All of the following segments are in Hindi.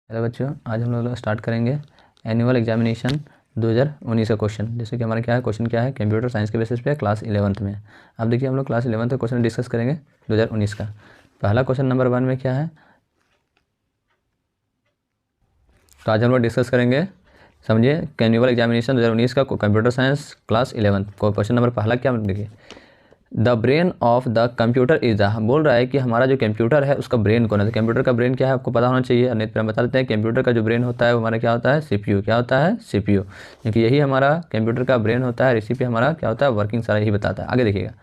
हेलो बच्चों, आज हम लोग स्टार्ट करेंगे एनुअल एग्जामिनेशन 2019 का क्वेश्चन। जैसे कि हमारा क्या है, क्वेश्चन क्या है, कंप्यूटर साइंस के बेसिस पे क्लास 11th में। अब देखिए हम लोग क्लास 11th का क्वेश्चन डिस्कस करेंगे 2019 का। पहला क्वेश्चन नंबर 1 में क्या है, तो आज हम लोग डिस्कस करेंगे, समझिए, एनुअल एग्जामिनेशन 2019 का कंप्यूटर साइंस क्लास 11th को। क्वेश्चन नंबर पहला क्या देखिए, the brain of the computer is the, बोल रहा है कि हमारा जो कंप्यूटर है उसका ब्रेन कौन है। तो कंप्यूटर का ब्रेन क्या है आपको पता होना चाहिए। नहीं तो हम बता देते हैं, कंप्यूटर का जो ब्रेन होता है वो हमारा क्या होता है, सीपीयू। क्या होता है, सीपीयू, क्योंकि यही हमारा कंप्यूटर का ब्रेन होता है। रेसिपी हमारा क्या होता है, वर्किंग सारा यही बताता है। आगे देखिएगा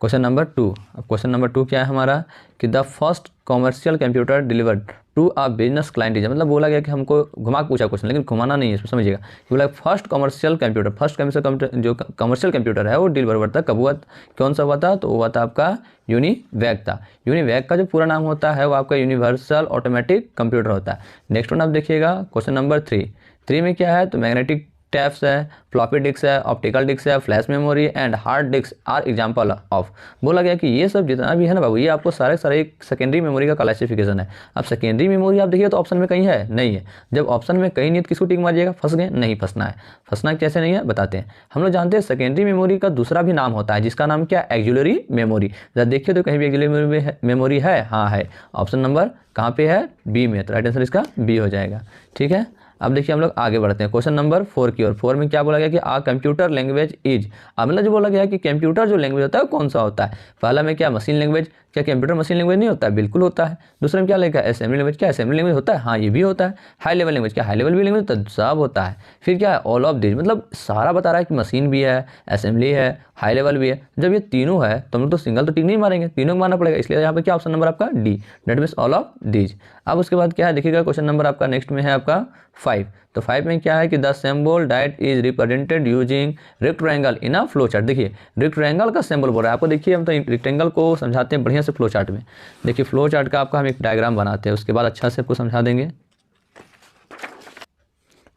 क्वेश्चन नंबर 2। अब क्वेश्चन नंबर 2 क्या है हमारा, कि the first commercial computer delivered to a business client is, मतलब बोला गया कि हमको घुमा के पूछा क्वेश्चन, लेकिन घुमाना नहीं है इसमें, समझिएगा। बोला first commercial computer, first commercial जो कमर्शियल कंप्यूटर है वो डिलीवर हुआ था, कब हुआ, कौन सा हुआ था, तो हुआ था आपका यूनिवैक था। यूनिवैक का जो पूरा नाम होता है वो आपका यूनिवर्सल ऑटोमेटिक कंप्यूटर होता है। नेक्स्ट वन आप देखिएगा क्वेश्चन नंबर 3 में क्या है, तो मैग्नेटिक टैप्स है, फ्लॉपी डिस्क है, ऑप्टिकल डिस्क है, flash memory and hard disk are example of. बोला गया कि ये सब जितना भी है ना बाबू, ये आपको सारे एक सेकेंडरी मेमोरी का क्लासिफिकेशन है। अब सेकेंडरी मेमोरी आप देखिए तो ऑप्शन में कहीं है नहीं है। जब ऑप्शन में कहीं नहीं है तो किसको टिक मारिएगा, फंस गए, नहीं फंसना है। फंसना कैसे नहीं है बताते हैं। हम लोग जानते हैं सेकेंडरी मेमोरी का दूसरा भी नाम होता है जिसका नाम क्या, एक्सिलरी मेमोरी। जब देखिए तो कहीं भी एक्सिलरी मेमोरी है, हाँ है। ऑप्शन नंबर कहाँ पे है, बी में, तो राइट आंसर इसका बी हो जाएगा। ठीक है, अब देखिए हम लोग आगे बढ़ते हैं क्वेश्चन नंबर 4 की ओर। 4 में क्या बोला गया कि आ कंप्यूटर लैंग्वेज इज, अब मतलब जो बोला गया कि कंप्यूटर जो लैंग्वेज होता है कौन सा होता है। पहला में क्या, मशीन लैंग्वेज, क्या कंप्यूटर मशीन लैंग्वेज नहीं होता है, बिल्कुल होता है। दूसरे में क्या लिखा है, असेंबली लैंग्वेज, क्या असेंबली लैंग्वेज होता है, हाँ ये भी होता है। हाई लेवल लैंग्वेज, क्या हाई लेवल भी लैंग्वेज होता है, सब होता है। फिर क्या है, ऑल ऑफ दिस, मतलब सारा बता रहा है कि मशीन भी है, असेंबली है, हाई लेवल भी है। जब ये तीनों है तो हम लोग तो सिंगल तो टिक नहीं मारेंगे, तीनों को मारना पड़ेगा, इसलिए यहाँ पे क्या ऑप्शन नंबर आपका D, that means all of this. अब उसके बाद क्या है देखिएगा, क्वेश्चन नंबर आपका नेक्स्ट में है आपका 5। तो 5 में क्या है कि the symbol that is represented using rectangle in a flow chart. देखिए रेक्टेंगल का सिंबल बोल रहा है आपको। देखिए हम तो रेक्टेंगल को समझाते हैं बढ़िया से फ्लो चार्ट में। देखिए फ्लो चार्ट का आपका हम एक डायग्राम बनाते हैं, उसके बाद अच्छा से आपको समझा देंगे।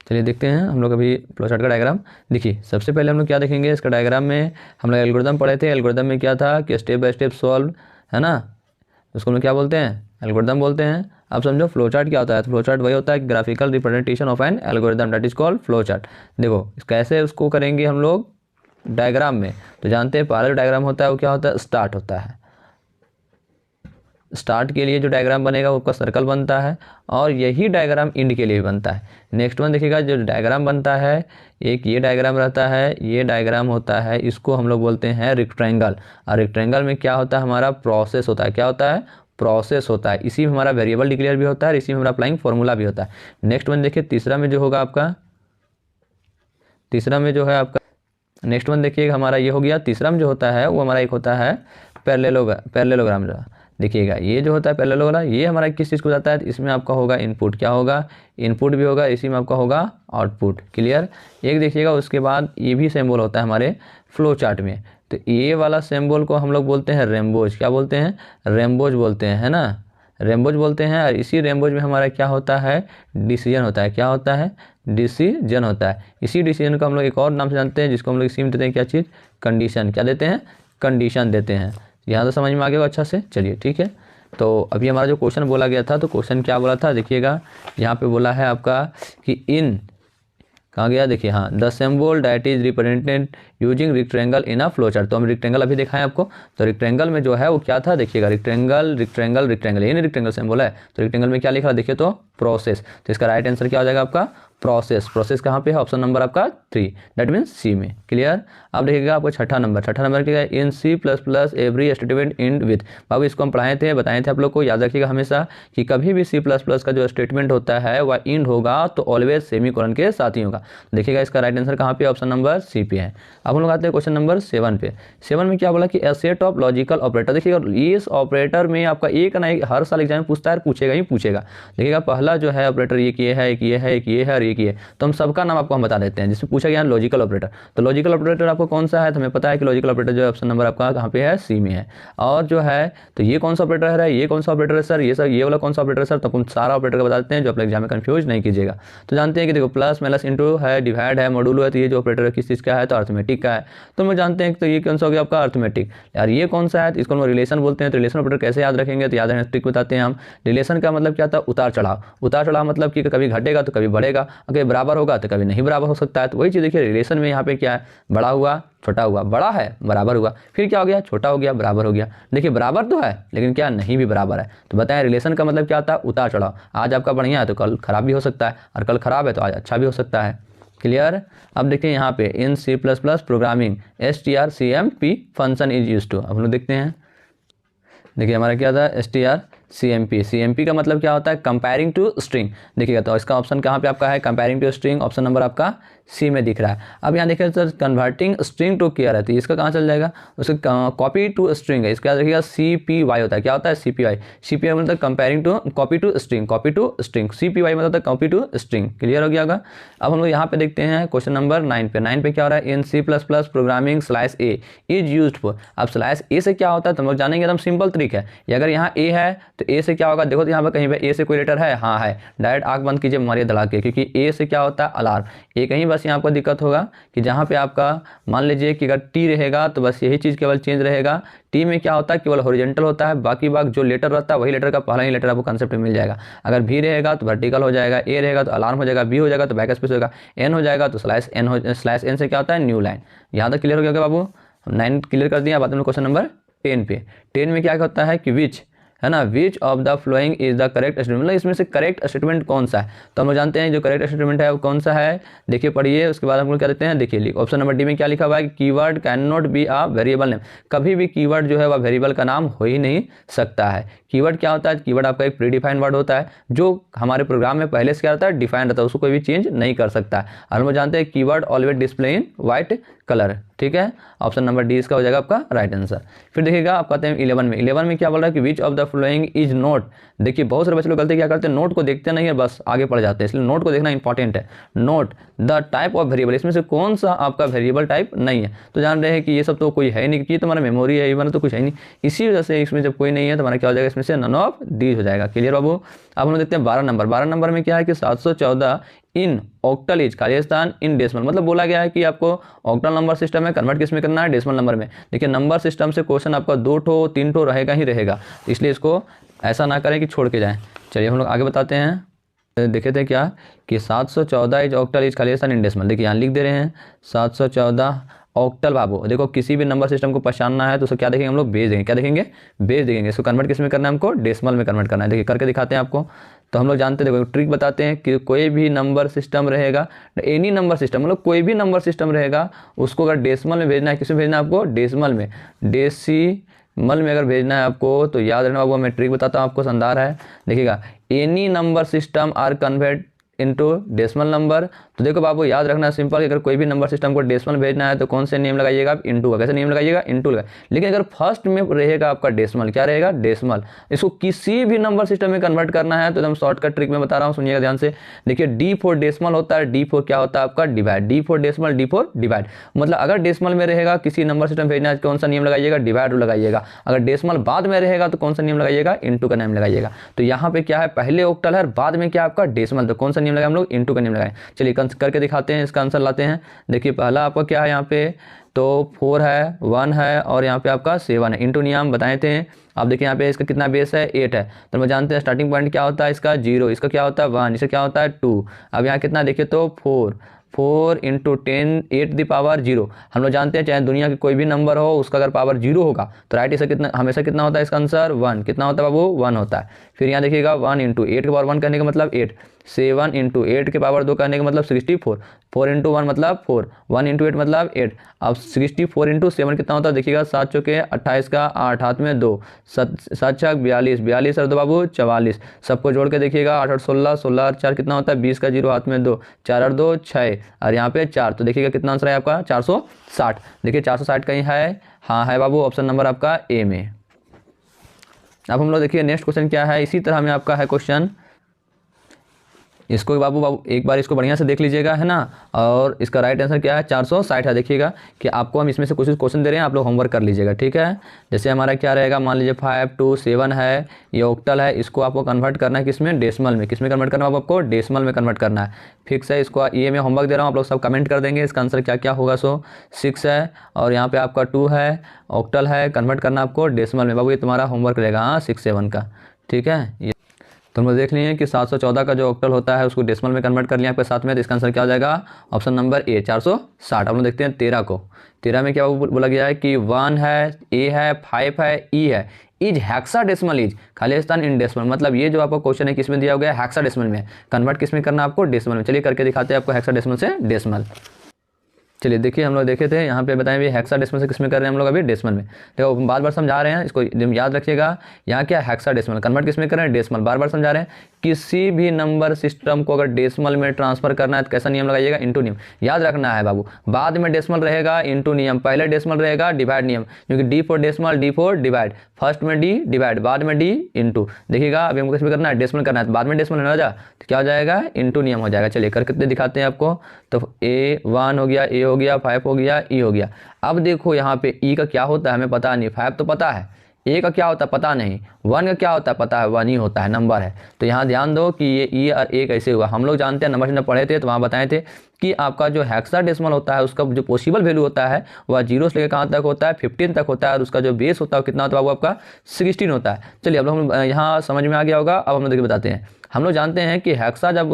चलिए देखते हैं हम लोग अभी फ्लो चार्ट का डायग्राम। देखिए सबसे पहले हम लोग क्या देखेंगे, इसका डायग्राम में हम लोग एल्गोरिदम पढ़े थे। एल्गोरिदम में क्या था कि स्टेप बाय स्टेप सॉल्व, है ना, उसको हम लोग क्या बोलते हैं, एल्गोरिदम बोलते हैं। अब समझो फ्लो चार्ट क्या होता है, तो फ्लो चार्ट वही होता है graphical representation of N algorithm, that is called flow chart. देखो कैसे उसको करेंगे हम लोग डायग्राम में, तो जानते हैं पहला जो डायग्राम होता है वो क्या होता है, स्टार्ट होता है। स्टार्ट के लिए जो डायग्राम बनेगा वो उसका सर्कल बनता है, और यही डायग्राम इंड के लिए भी बनता है। नेक्स्ट वन देखिएगा, जो डायग्राम बनता है, एक ये डायग्राम रहता है, ये डायग्राम होता है, इसको हम लोग बोलते हैं रेक्टेंगल। और रेक्टेंगल में क्या होता है, हमारा प्रोसेस होता है। क्या होता है, प्रोसेस होता है। इसी में हमारा वेरिएबल डिक्लेयर भी होता है, इसी में हमारा अप्लाइंग फॉर्मूला भी होता है। नेक्स्ट वन देखिए, तीसरा में जो होगा आपका, तीसरा में जो है आपका, नेक्स्ट वन देखिएगा हमारा ये हो गया। तीसरा में जो होता है वो हमारा एक होता है पैरेललोग्राम। जो देखिएगा ये जो होता है पैरेललोग्राम, ये हमारा किस चीज़ को जाता है, इसमें आपका होगा इनपुट, क्या होगा, इनपुट भी होगा, इसी में आपका होगा आउटपुट। क्लियर, एक देखिएगा उसके बाद ये भी सिंबल होता है हमारे फ्लो चार्ट में। तो ये वाला सिंबल को हम लोग बोलते हैं रेम्बोज। क्या बोलते हैं, रेम्बोज बोलते हैं, है ना, रेम्बोज बोलते हैं। और इसी रेम्बोज में हमारा क्या होता है, डिसीजन होता है। क्या होता है, डिसीजन होता है। इसी डिसीजन को हम लोग एक और नाम से जानते हैं, जिसको हम लोग इसी में देते हैं क्या चीज़, कंडीशन। क्या देते हैं, कंडीशन देते हैं। यहाँ तो समझ में आ गया अच्छा से। चलिए ठीक है, तो अभी हमारा जो क्वेश्चन बोला गया था, तो क्वेश्चन क्या बोला था देखिएगा, यहाँ पे बोला है आपका कि इन, कहाँ गया देखिए, हाँ, the symbol that is represented using rectangle in a flow chart. तो हम रेक्टेंगल अभी दिखाएं आपको। तो रेक्टेंगल में जो है वो क्या था देखिएगा, रेक्टेंगल रेक्टेंगल रेक्टेंगल, ये नहीं रेक्टेंगल सिंबल है। तो रेक्टेंगल में क्या लिखा देखिए, तो प्रोसेस। तो इसका राइट आंसर क्या हो जाएगा आपका, प्रोसेस। प्रोसेस कहाँ पे है, ऑप्शन नंबर आपका 3, दैट मीन्स सी में। क्लियर, अब देखिएगा आपको छठा नंबर क्या है, in C++ every statement end with. बाबू इसको हम पढ़ाए थे, बताए थे आप लोग को, याद रखिएगा हमेशा कि कभी भी C++ का जो स्टेटमेंट होता है वह इंड होगा तो ऑलवेज सेमीकोलन के साथ ही होगा। देखिएगा इसका राइट आंसर कहाँ पे, ऑप्शन नंबर सी पे है। अब हम लोग आते हैं क्वेश्चन नंबर 7 पे। 7 में क्या बोला कि ए सेट ऑफ लॉजिकल ऑपरेटर। देखिएगा इस ऑपरेटर में आपका एक ना एक हर साल एग्जाम में पूछता है, पूछेगा ही पूछेगा। देखिएगा पहला जो है ऑपरेटर एक ये है, एक ये है, एक ये है और एक ये, तो हम सबका नाम आपको हम बता देते हैं। जिसमें पूछा गया लॉजिकल ऑपरेटर, तो लॉजिकल ऑपरेटर आपको कौन सा है, तो हमें पता है कि लॉजिकल ऑपरेटर जो है ऑप्शन नंबर आपका कहाँ पे है, सी में है। और जो है तो ये कौन सा ऑपरेटर है, ये कौन सा ऑपरेटर है सर, ये सर ये वाला कौन सा ऑपरेटर है सर, तो हम सारा ऑपरेटर का बता देते हैं जो आप एग्जाम में कंफ्यूज नहीं कीजिएगा। तो जानते हैं कि देखो प्लस माइनस इंटू है, डिवाइड है, मॉड्यूलो है, तो ये जो ऑपरेटर है किस चीज़ का है, तो अर्थमेटिक का है। तो हम जानते हैं तो ये कौन सा हो गया आपका अर्थमेटिक। यार ये कौन सा है, तो इसको हम रिलेशन बोलते हैं। तो रिलेशन ऑपरेटर कैसे याद रखेंगे, तो याद है ट्रिक बताते हैं हम। रिलेशन का मतलब क्या था, उतार चढ़ाव। उतार चढ़ाव मतलब कि कभी घटेगा तो कभी बढ़ेगा, अगर बराबर होगा तो कभी नहीं बराबर हो सकता है। तो वही चीज़ देखिए रिलेशन में यहाँ पे क्या है, बड़ा हुआ छोटा हुआ, बड़ा है बराबर हुआ, फिर क्या हो गया छोटा हो गया बराबर हो गया। देखिए बराबर तो है लेकिन क्या नहीं भी बराबर है। तो बताएं रिलेशन का मतलब क्या होता है, उतार चढ़ाव। आज आपका बढ़िया है तो कल खराब भी हो सकता है, और कल खराब है तो आज अच्छा भी हो सकता है। क्लियर। अब देखते हैं यहाँ पे in C++ programming strcmp function is use to. अब हम लोग देखते हैं, देखिए हमारा क्या था strcmp का मतलब क्या होता है, कंपेयरिंग टू स्ट्रिंग। देखिएगा तो इसका ऑप्शन कहाँ पे आपका है, comparing two string, option number आपका सी में दिख रहा है। अब यहाँ देखिए sir converting string to char है, तो इसका कहाँ चल जाएगा, उसका कॉपी टू स्ट्रिंग है, इसका देखिएगा CPY होता है। क्या होता है CPY मतलब comparing two copy two string, CPY मतलब होता है कॉपी टू स्ट्रिंग। क्लियर हो गया होगा। अब हम लोग यहाँ पे देखते हैं क्वेश्चन नंबर 9 पे क्या हो रहा है, in C++ programming /A is used for. अब /A से क्या होता है तो हम लोग जानेंगे, एकदम सिंपल ट्रिक है। ये अगर यहाँ A है तो A से क्या होगा, देखो तो यहाँ पर कहीं पे A से कोई लेटर है, हाँ है, डायरेक्ट आँख बंद कीजिए मारिए दड़ा के, क्योंकि A से क्या होता है अलार्म। ये कहीं बस यहाँ आपको दिक्कत होगा कि जहाँ पे आपका मान लीजिए कि अगर T रहेगा तो बस यही चीज़ केवल चेंज रहेगा। T में क्या होता है केवल हॉरिजॉन्टल होता है, बाकी जो लेटर रहता है वही लेटर का पहला ही लेटर आपको कंसेप्ट में मिल जाएगा। अगर V रहेगा तो वर्टिकल हो जाएगा, A रहेगा तो अलार्म हो जाएगा, B हो जाएगा तो बैक स्पेस होगा, N हो जाएगा तो /N से क्या होता है न्यू लाइन। यहाँ तक क्लियर हो गया बाबू। 9 क्लियर कर दिया। बात हम लोग क्वेश्चन नंबर 10 पे। 10 में क्या होता है कि विच है ना, विच of the following is the correct statement, मतलब इसमें से करेक्ट स्टेटमेंट कौन सा है। तो हम लोग जानते हैं जो करेक्ट स्टेटमेंट है वो कौन सा है, देखिए पढ़िए, उसके बाद हम लोग क्या देते हैं, देखिए ऑप्शन नंबर डी में क्या लिखा हुआ है, keyword can not be a variable name. कभी भी कीवर्ड जो है वह वेरिएबल का नाम हो ही नहीं सकता है। कीवर्ड क्या होता है, कीवर्ड आपका एक प्री डिफाइंड वर्ड होता है जो हमारे प्रोग्राम में पहले से क्या रहता है, डिफाइंड रहता है, उसको कोई भी चेंज नहीं कर सकता है। और हम लोग जानते हैं keyword always display in white colour. ठीक है, ऑप्शन नंबर डी इसका हो जाएगा आपका राइट आंसर। फिर देखिएगा आप कहते हैं 11 में क्या बोल रहा है कि which of the following is note. देखिए बहुत सारे बच्चे लोग गलती क्या करते हैं, नोट को देखते नहीं है, बस आगे पढ़ जाते हैं, इसलिए नोट को देखना इंपॉर्टेंट है। Note the type of variable, इसमें से कौन सा आपका वेरिएबल टाइप नहीं है। तो जान रहे हैं कि ये सब तो कोई है नहीं, कि तुम्हारा मेमोरी है, इवन तो कुछ है नहीं, इसी वजह से इसमें जब कोई नहीं है तो हमारा क्या हो जाएगा, इसमें से नन ऑफ दीज हो जाएगा। क्लियर बाबू। अब हम लोग देखते हैं 12 नंबर में क्या है कि 714 इन ऑक्टल इज खालिस्तान इन डेसिमल, मतलब बोला गया है कि आपको ऑक्टल नंबर सिस्टम में कन्वर्ट किस में करना है, डेसिमल नंबर में। देखिए नंबर सिस्टम से क्वेश्चन आपका 2 ठो 3 ठो रहेगा ही रहेगा, इसलिए इसको ऐसा ना करें कि छोड़ के जाएं। चलिए हम लोग आगे बताते हैं। देखे थे क्या कि 714 इज ऑक्टल इज खालिस्तान इन डेसिमल। देखिए यहाँ लिख दे रहे हैं 714 ऑक्टल बाबू। देखो किसी भी नंबर सिस्टम को पहचानना है तो उसको क्या देखेंगे हम लोग, बेस देखेंगे। क्या देखेंगे, बेस देखेंगे। इसको कन्वर्ट किस में करना है, हमको डेसिमल में कन्वर्ट करना है। देखिए करके दिखाते हैं आपको। तो हम लोग जानते हैं, देखो ट्रिक बताते हैं कि कोई भी नंबर सिस्टम रहेगा, एनी नंबर सिस्टम मतलब कोई भी नंबर सिस्टम रहेगा, उसको अगर डेसिमल में भेजना है, किस में भेजना है आपको, डेसिमल में, डेसिमल में अगर भेजना है आपको, तो याद रखना बाबू, मैं ट्रिक बताता हूँ आपको, शानदार है। देखिएगा any number system are convert into decimal number. तो देखो बाबू याद रखना सिंपल, अगर कोई भी नंबर सिस्टम को डेसिमल भेजना है तो कौन से नेम लगाइएगा आप, इनटू का। कैसे नेम लगाइएगा, इनटू लगा। लेकिन अगर फर्स्ट में रहेगा आपका डेसिमल, क्या रहेगा, डेसिमल, इसको किसी भी नंबर सिस्टम में कन्वर्ट करना है तो एकदम शॉर्टकट ट्रिक में बता रहा हूँ, सुनिएगा ध्यान से। देखिए D4 डेसिमल होता है, D4 क्या होता है आपका, divide. D4 decimal, D4 divide, मतलब अगर डेसिमल में रहेगा किसी नंबर सिस्टम भेजना है कौन सा नियम लगाइएगा, डिवाइड लगाइएगा। अगर डेसिमल बाद में रहेगा तो कौन सा नियम लगाइएगा, इनटू का नाम लगाइएगा। तो यहाँ पे क्या है, पहले ऑक्टल है, बाद में क्या आपका डेसिमल, तो कौन सा नियम लगाए हम लोग, इनटू का नियम लगाए। चलिए करके दिखाते हैं, इसका आंसर लाते हैं। देखिए पहला आपका क्या है यहाँ पे, तो 4 है, 1 है और यहाँ पे आपका 7 है। इनटू नियम बताए थे आप। देखिए यहाँ पे इसका कितना बेस है, 8 है। तो हम जानते हैं स्टार्टिंग पॉइंट क्या होता है इसका, 0, इसका क्या होता है 1, इसका क्या होता है 2। अब यहाँ कितना देखिए तो 4 इंटू 10 8 दी पावर 0। हम लोग जानते हैं चाहे दुनिया के कोई भी नंबर हो उसका अगर पावर 0 होगा तो राइट इसका कितना, हमेशा कितना होता है इसका आंसर 1। कितना होता है बाबू, 1 होता है। फिर यहाँ देखिएगा 1 इंटू 8 के पावर 1 करने का मतलब 8, 7 इंटू 8 के पावर 2 करने का मतलब 64, 4 इंटू 1 मतलब 4, 1 इंटू 8 मतलब 8। अब 64 इंटू 7 कितना होता है, देखिएगा 7 चौके 28 का 8, हाथ में 2, 7 छक 42, 42 और 2 बाबू 44। सबको जोड़ के देखिएगा 8 और 16, 16 और 4 कितना होता है 20 का 0, हाथ में 2, 4 और 2 6 और यहाँ पे 4। तो देखिएगा कितना आंसर है आपका 460। देखिए 460 कहीं है, हाँ है बाबू, ऑप्शन नंबर आपका ए में। अब हम लोग देखिए नेक्स्ट क्वेश्चन क्या है, इसी तरह में आपका है क्वेश्चन। इसको बाबू एक बार इसको बढ़िया से देख लीजिएगा, है ना। और इसका राइट आंसर क्या है, 460 है। देखिएगा कि आपको हम इसमें से कुछ क्वेश्चन दे रहे हैं, आप लोग होमवर्क कर लीजिएगा, ठीक है। जैसे हमारा क्या रहेगा, मान लीजिए 5 2 7 है, ये ऑक्टल है, इसको आपको कन्वर्ट करना है किसमें, डेसिमल में। किसमें कन्वर्ट करना है आपको, डेसिमल में कन्वर्ट करना है। फिक्स है, इसको ये मैं होमवर्क दे रहा हूँ, आप लोग सब कमेंट कर देंगे इसका आंसर क्या क्या होगा। सो 6 है और यहाँ पे आपका 2 है, ऑक्टल है, कन्वर्ट करना आपको डेसिमल में। बाबू ये तुम्हारा होमवर्क रहेगा, हाँ 6 7 का, ठीक है। तो हम लोग देख लिए कि 714 का जो ऑक्टल होता है उसको डेसिमल में कन्वर्ट कर लिया आपके साथ में, तो इसका आंसर क्या हो जाएगा ऑप्शन नंबर ए 460। हम लोग देखते हैं 13 को। 13 में क्या बोला गया है कि 1 है, ए है, 5 है, ई है। इज हेक्साडेसिमल इज खाली स्थान इन डेसिमल, मतलब ये जो आपका क्वेश्चन है किसमें दिया गया है, हेक्साडेसिमल में। कन्वर्ट किसमें करना है आपको, डेसिमल में। चलिए करके दिखाते हैं आपको हेक्साडेसिमल से डेसिमल। चलिए देखिए हम लोग देखे थे यहाँ पे बताएं भी हेक्साडेसिमल से किसमें कर रहे हैं हम लोग अभी, डेसिमल में। देखो बार बार समझा रहे हैं, इसको याद रखिएगा। यहाँ क्या हेक्साडेसिमल, कन्वर्ट किसमें कर रहे हैं, डेसिमल। बार बार समझा रहे हैं किसी भी नंबर सिस्टम को अगर डेसिमल में ट्रांसफर करना है तो कैसा नियम लगाइएगा, इनटू नियम। याद रखना है बाबू, बाद में डेसिमल रहेगा इनटू नियम, पहले डेसिमल रहेगा डिवाइड नियम, क्योंकि D for decimal, D for divide. First में डी डिवाइड, बाद में डी इंटू। देखिएगा अभी हमको किसमें करना है, डेसिमल करना है, तो बाद में डेसिमल ना जा तो क्या हो जाएगा, इनटू नियम हो जाएगा। चलिए कर कितने दिखाते हैं आपको। तो A1 हो गया, ए हो गया, 5 हो गया, ई हो गया। अब देखो यहाँ पे ई का क्या होता है हमें पता नहीं, 5 तो पता है, ए का क्या होता है पता नहीं, 1 का क्या होता है पता है, 1 ही होता है, नंबर है। तो यहाँ ध्यान दो कि ये ई और ए कैसे हुआ। हम लोग जानते हैं, नंबर पढ़े थे तो वहाँ बताए थे कि आपका जो हेक्साडेसिमल होता है उसका जो पॉसिबल वैल्यू होता है वह 0 से लेकर कहाँ तक होता है, 15 तक होता है, और उसका जो बेस होता है वो कितना होता है वो आपका 16 होता है। चलिए अब लोग यहाँ समझ में आ गया होगा। अब हम लोग देखिए बताते हैं, हम लोग जानते हैं कि हेक्सा जब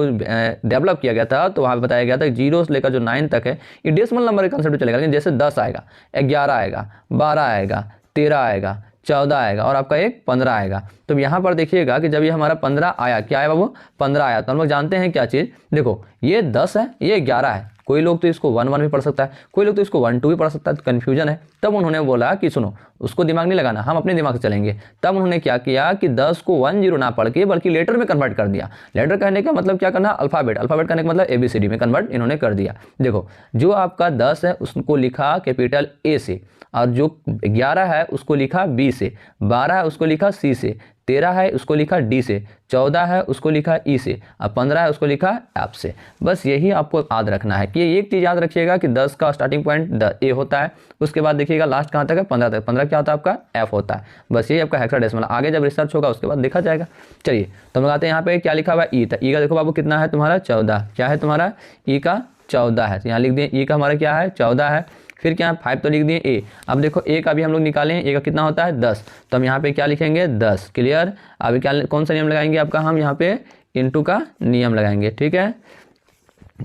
डेवलप किया गया था तो वहाँ पे बताया गया था 0 से लेकर जो 9 तक है ये डेसिमल नंबर का कंसेप्ट चलेगा। लेकिन जैसे 10 आएगा, 11 आएगा, 12 आएगा, 13 आएगा, 14 आएगा और आपका एक 15 आएगा। तो यहाँ पर देखिएगा कि जब ये हमारा 15 आया, क्या आया बाबू, 15 आया, तो हम लोग जानते हैं क्या चीज़, देखो ये 10 है, ये 11 है। कोई लोग तो इसको 1 1 भी पढ़ सकता है, कोई लोग तो इसको 1 2 भी पढ़ सकता है, तो कन्फ्यूजन है। तब उन्होंने बोला कि सुनो, उसको दिमाग नहीं लगाना, हम अपने दिमाग से चलेंगे। तब उन्होंने क्या किया कि 10 को 1 0 ना पढ़ के बल्कि लेटर में कन्वर्ट कर दिया। लेटर कहने का मतलब क्या करना, अल्फ़ाबेट, अल्फ़ाबेट करने का मतलब ABCD में कन्वर्ट इन्होंने कर दिया। देखो जो आपका 10 है उसको लिखा कैपिटल A से, और जो 11 है उसको लिखा B से, 12 है उसको लिखा C से, 13 है उसको लिखा D से, 14 है उसको लिखा E से, और 15 है उसको लिखा F से। बस यही आपको याद रखना है कि एक चीज़ याद रखिएगा कि 10 का स्टार्टिंग पॉइंट A होता है, उसके बाद देखिएगा लास्ट कहाँ तक है, 15 तक। 15 क्या होता है आपका F होता है। बस यही आपका हेक्साडेसिमल, आगे जब रिसर्च होगा उसके बाद देखा जाएगा। चलिए तो हम आते हैं यहाँ पे क्या लिखा हुआ है, ई। तो ई का देखो बाबू कितना है तुम्हारा, 14। क्या है तुम्हारा, ई का 14 है, तो यहाँ लिख दिए ई का हमारा क्या है, 14 है। फिर क्या है 5 तो लिख दिए ए। अब देखो ए का भी हम लोग निकालें, ए का कितना होता है 10, तो हम यहाँ पे क्या लिखेंगे 10। क्लियर। अभी क्या कौन सा नियम लगाएंगे आपका, हम यहाँ पे इनटू का नियम लगाएंगे, ठीक है।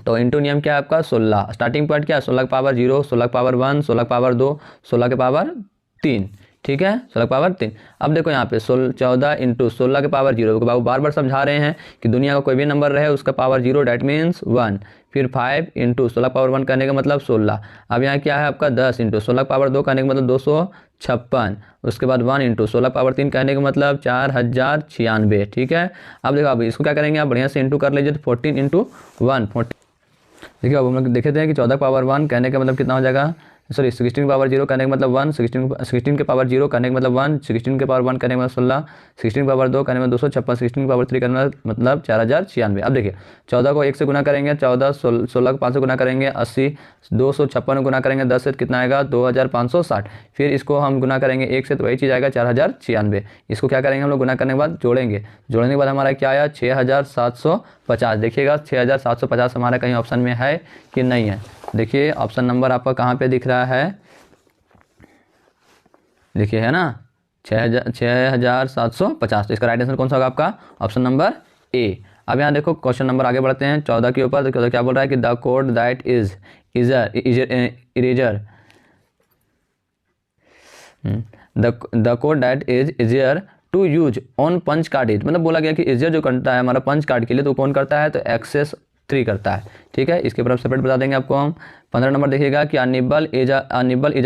तो इनटू नियम क्या है आपका 16, स्टार्टिंग पॉइंट क्या है 16 की पावर 0, 16 की पावर 1, 16 की पावर 2, 16 की पावर 3, ठीक है, 16 की पावर 3। अब देखो यहाँ पे 14 इंटू 16 की पावर 0, बाबू बार बार समझा रहे हैं कि दुनिया का कोई भी नंबर रहे उसका पावर 0 डैट मीन्स 1। फिर 5 इंटू 16 पावर 1 करने का मतलब 16। अब यहाँ क्या है आपका 10 इंटू 16 पावर 2 करने का मतलब 256। उसके बाद 1 इंटू 16 पावर 3 कहने का मतलब 4096, ठीक है। अब देखो अब इसको क्या करेंगे आप बढ़िया से इंटू कर लीजिए, तो 14 इंटू 1 40। देखिए अब हम लोग देखे थे कि 14 पावर 1 कहने का मतलब कितना हो जाएगा, सॉरी 16 पावर 0 करने का मतलब 1, 16 के पावर 0 करने का मतलब 1, 16 के पावर 1 करने का मतलब 16, 16 के पावर 2 करने में 256, 16 के पावर 3 करने का मतलब 4096। अब देखिए 14 को 1 से गुना करेंगे 14, 16 को 5 से गुना करेंगे 80, 256 को गुना करेंगे 10 से कितना आएगा 2560। फिर इसको हम गुना करेंगे 1 से तो वही चीज़ आएगा 4096। इसको क्या करेंगे हम लोग गुना करने के बाद जोड़ेंगे, जोड़ने के बाद हमारा क्या आया 6750। देखिएगा 6750 हमारा कहीं ऑप्शन में है कि नहीं है। देखिए ऑप्शन नंबर आपका कहाँ पे दिख रहा है, देखिए है ना 6750। तो इसका राइट आंसर कौन सा होगा आपका ऑप्शन नंबर ए। अब यहाँ देखो क्वेश्चन नंबर आगे बढ़ते हैं 14 के ऊपर। तो क्या बोल रहा है कि the code that is eraser the code that is easier to use on punch card is, मतलब बोला गया कि इजियर जो करता है हमारा पंच कार्ड के लिए तो कौन करता है, तो एक्सेस 3 करता है, ठीक है। इसके ऊपर सेपरेट बता देंगे आपको हम। 15 नंबर देखिएगा कि अनिबल इज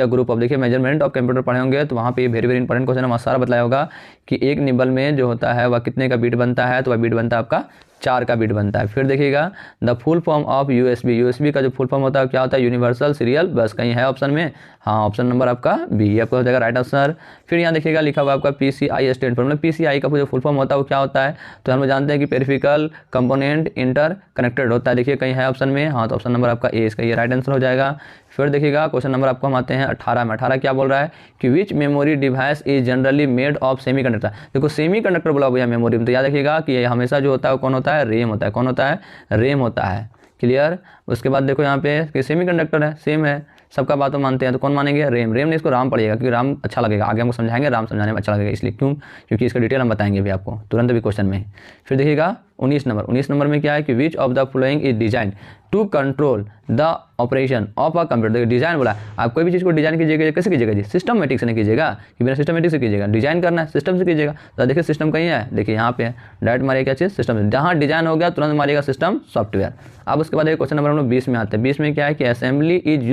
अ ग्रुप ऑफ, देखिए मेजरमेंट ऑफ कंप्यूटर पढ़े होंगे तो वहाँ पे वेरी वेरी इंपॉर्टेंट क्वेश्चन है, सारा बताया होगा कि एक निबल में जो होता है वह कितने का बीट बनता है, तो वह बीट बनता है आपका 4 का बीट बनता है। फिर देखिएगा the full form of USB का जो फुल फॉर्म होता है क्या होता है, यूनिवर्सल सीरियल बस। कहीं है ऑप्शन में, हाँ ऑप्शन नंबर आपका बी आपका हो जाएगा राइट आंसर। फिर यहाँ देखिएगा लिखा हुआ आपका PCI स्टैंड फॉर, मतलब PCI का जो फुल फॉर्म होता है वो क्या होता है, तो हम जानते हैं कि पेरिफिकल कंपोनेंट इंटर कनेक्टेड होता है। देखिए कहीं है ऑप्शन में, हाँ तो ऑप्शन नंबर आपका ए इसका ये राइट आंसर हो जाएगा। फिर देखिएगा क्वेश्चन नंबर आपको हम आते हैं 18 में। 18 क्या बोल रहा है कि which memory device is generally made of semiconductor. देखो सेमीकंडक्टर बोला भैया मेमोरी में, तो याद रखिएगा कि ये हमेशा जो होता है कौन होता है, रैम होता है। कौन होता है, रैम होता है। क्लियर। उसके बाद देखो यहाँ पे कि सेमीकंडक्टर है, सेम है सबका बात तो मानते हैं, तो कौन मानेंगे? रेम। रेम ने इसको राम पढ़िएगा क्योंकि राम अच्छा लगेगा, आगे हमको समझाएंगे, राम समझाने में अच्छा लगेगा, इसलिए क्यों? क्योंकि इसका डिटेल हम बताएंगे भी आपको तुरंत भी क्वेश्चन में। फिर देखिएगा 19 नंबर में क्या है कि which of the following is design to control the operation of a computer. Design बोला, आप कोई भी चीज़ को डिजाइन कीजिएगा कैसे कीजिएगा जी? सिस्टमेटिक से नहीं कीजिएगा, कि बिना सिस्टमेटिक से कीजिएगा। डिजाइन करना है सिस्टम से कीजिएगा। तो देखिए सिस्टम कहीं है, देखिए यहाँ पे है, डायरेक्ट मारिएगा क्या चीज़? सिस्टम। जहाँ डिजाइन हो गया तुरंत मारिएगा सिस्टम सॉफ्टवेयर। अब उसके बाद क्वेश्चन नंबर हम लोग 20 में आते हैं। 20 में क्या है कि assembly is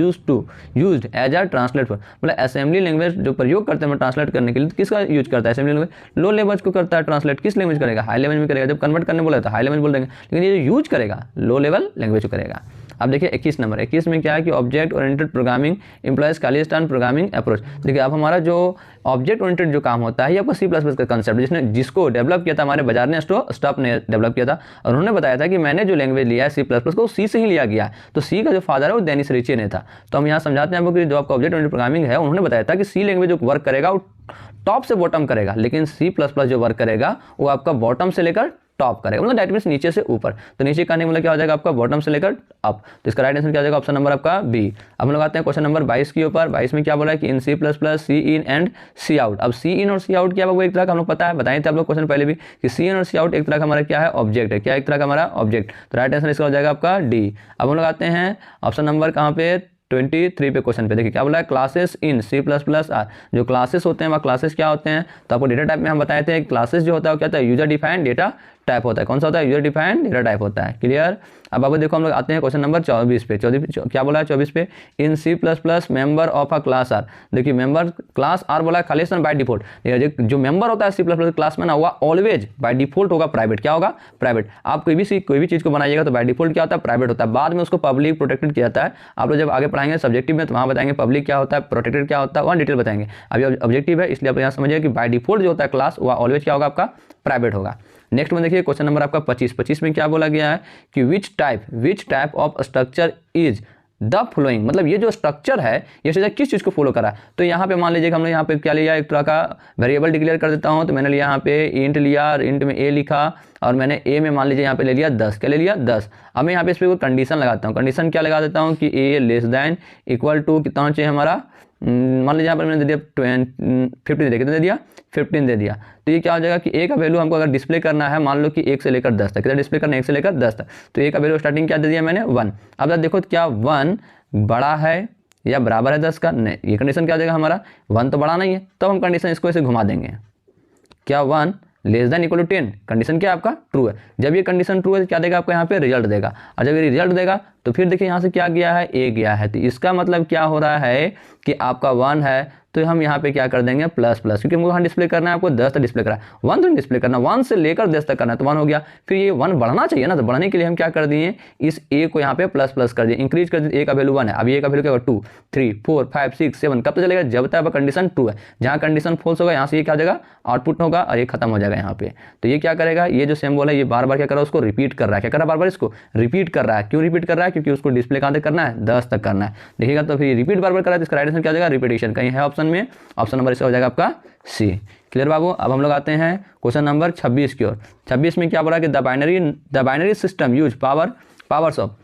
used as a translate for, मतलब असेंबली लैंग्वेज जो प्रयोग करते हैं ट्रांसलेट करने के लिए, किसका यूज करता है? असेंबली लैंग्वेज लो लेवल को करता है ट्रांसलेट, किस लैंग्वेज करेगा? हाई लेवल में करेगा। जब कन्वर्ट करने बोला तो हाई लेवल बोल देंगे, लेकिन ये जो यूज करेगा लो लेवल लैंग्वेज को करेगा। अब देखिए 21 नंबर, 21 में क्या है कि object oriented programming employees Khalistan programming approach. देखिए अब हमारा जो ऑब्जेक्ट ओरिएंटेड जो काम होता है ये आपका C++ का कंसेप्ट, जिसको डेवलप किया था हमारे बाजार ने स्टॉप ने डेवलप किया था, और उन्होंने बताया था कि मैंने जो लैंग्वेज लिया है C++ को C से ही लिया गया है। तो C का जो फादर है वो डेनिस रिचे ने था। तो हम यहाँ समझाते हैं आपको कि जो आपका ऑब्जेक्ट ओरिएंटेड प्रोग्रामिंग है, उन्होंने बताया था कि C लैंग्वेज जो वर्क करेगा वो टॉप से बॉटम करेगा, लेकिन C++ जो वर्क करेगा वो आपका बॉटम से लेकर टॉप करेगा, मतलब दैट मींस नीचे से ऊपर। तो नीचे करने मतलब क्या हो जाएगा आपका? बॉटम से लेकर अप। तो इसका राइट आंसर क्या हो जाएगा? ऑप्शन नंबर आपका बी। अब हम लोग आते हैं क्वेश्चन नंबर 22 के ऊपर। 22 में क्या बोला है कि in C++ C in and C out. अब सी इन और सी आउट क्या है? एक तरह का हम लोग पता है, बताए थे आप लोग क्वेश्चन पहले भी कि सी इन और सी आउट एक तरह का हमारा क्या है? ऑब्जेक्ट है। क्या एक तरह का हमारा ऑब्जेक्ट? तो राइट आंसर इसका हो जाएगा आपका डी। अब हम लोग आते हैं ऑप्शन नंबर कहाँ पे? 23 पे क्वेश्चन पे। देखिए क्या बोला है? Classes in C++ are. जो क्लासेस होते हैं वह क्लासेस क्या होते हैं? तो आपको डेटा टाइप में हम बताए थे क्लासेस जो होता है वो क्या होता है? यूजर डिफाइंड डेटा टाइप होता है। कौन सा होता है? यूजर डिफाइंड डेटा टाइप होता है। क्लियर? अब आपको देखो हम लोग आते हैं क्वेश्चन नंबर 24 पे। 24 क्या बोला है? 24 पे in C++ member of a class are. देखिए मेंबर क्लास आर बोला है खालिस्तान बाय डिफॉल्ट। जो मेंबर होता है C++ क्लास में ना, वह ऑलवेज बाय डिफॉल्ट होगा प्राइवेट। क्या होगा? प्राइवेट। आप कोई भी चीज़ को बनाइएगा तो बाय डिफॉल्ट क्या होता है? प्राइवेट होता है। बाद में उसको पब्लिक प्रोटेक्टेड किया जाता है। आप लोग जब आगे पढ़ाएंगे सब्जेक्टिव में तो वहाँ बताएंगे पब्लिक क्या होता है, प्रोटेक्टेड क्या होता है, वहाँ डिटेल बताएंगे। अभी ऑब्जेक्टिव है इसलिए आप यहाँ समझिए कि बाय डिफॉल्ट जो होता है क्लास वह ऑलवेज क्या होगा? आपका प्राइवेट होगा। नेक्स्ट में देखिए क्वेश्चन नंबर आपका 25 में क्या बोला गया है कि which type of structure is the following. मतलब ये जो स्ट्रक्चर है ये किस चीज़ को फॉलो करा है? तो यहाँ पे मान लीजिए हमने यहाँ पे क्या लिया? एक तरह का वेरिएबल डिक्लेयर कर देता हूँ। तो मैंने लिया यहाँ पे इंट लिया, इंट में a लिखा, और मैंने a में मान लीजिए यहाँ पे ले लिया 10। क्या ले लिया? 10। अब मैं यहाँ पे इस पर कोई कंडीशन लगाता हूँ। कंडीशन क्या लगा देता हूँ कि a less than equal to कितना चाहिए हमारा? मान लीजिए यहाँ पर मैंने दे दिया 15 दे दिया। कितना दे दिया? 15 दे दिया। तो ये क्या हो जाएगा कि a का वैल्यू हमको अगर डिस्प्ले करना है, मान लो कि 1 से लेकर 10 तक, कितना डिस्प्ले करना है? 1 से लेकर 10 तक। तो a का वैल्यू स्टार्टिंग क्या दे दिया मैंने? 1। अब देखो क्या 1 बड़ा है या बराबर है 10 का? नहीं, ये कंडीशन क्या हो जाएगा हमारा? 1 तो बड़ा नहीं है, तो हम कंडीशन इसको ऐसे घुमा देंगे। क्या 1 less than equal to 10? Condition क्या आपका? ट्रू है। जब ये कंडीशन ट्रू है तो क्या देगा आपको? यहाँ पे रिजल्ट देगा। और जब ये रिजल्ट देगा तो फिर देखिए यहाँ से क्या गया है? a गया है। तो इसका मतलब क्या हो रहा है कि आपका 1 है तो हम यहाँ पे क्या कर देंगे? प्लस, क्योंकि हमको यहाँ डिस्प्ले करना है, आपको 10 तक डिस्प्ले करना है, 1 तो नहीं डिस्प्ले करना, 1 से लेकर 10 तक करना है। तो 1 हो गया। फिर ये 1 बढ़ना चाहिए ना, तो बढ़ने के लिए हम क्या कर दिए? इस a को यहाँ पे प्लस कर दिए, इंक्रीज कर दिए। a का वैल्यू 1 है, अब a का वैल्यू क्या होगा? 2, 3, 4, 5, 6, 7। कब तक चलेगा? जब तक आपका कंडीशन ट्रू है। जहाँ कंडीशन फॉल्स होगा यहाँ से ये क्या हो जाएगा? आउटपुट होगा और ये खत्म हो जाएगा यहाँ पे। तो ये क्या करेगा? ये जो सिंबल है ये बार बार क्या कर रहा है? उसको रिपीट कर रहा है। क्या कर रहा है? बार बार इसको रिपीट कर रहा है। क्यों रिपीट कर रहा है? क्योंकि उसको डिस्प्ले कहाँ तक करना है? 10 तक करना है। देखिएगा तो फिर रिपीट बार बार कर रहा है, तो इसका राइट आंसर क्या हो जाएगा? रिपीटेशन। कहीं है ऑप्शन में? ऑप्शन नंबर इसका हो जाएगा आपका सी। क्लियर बाबू? अब हम लोग आते हैं क्वेश्चन नंबर 26 की ओर। 26 में क्या बोला कि the binary system use powers of.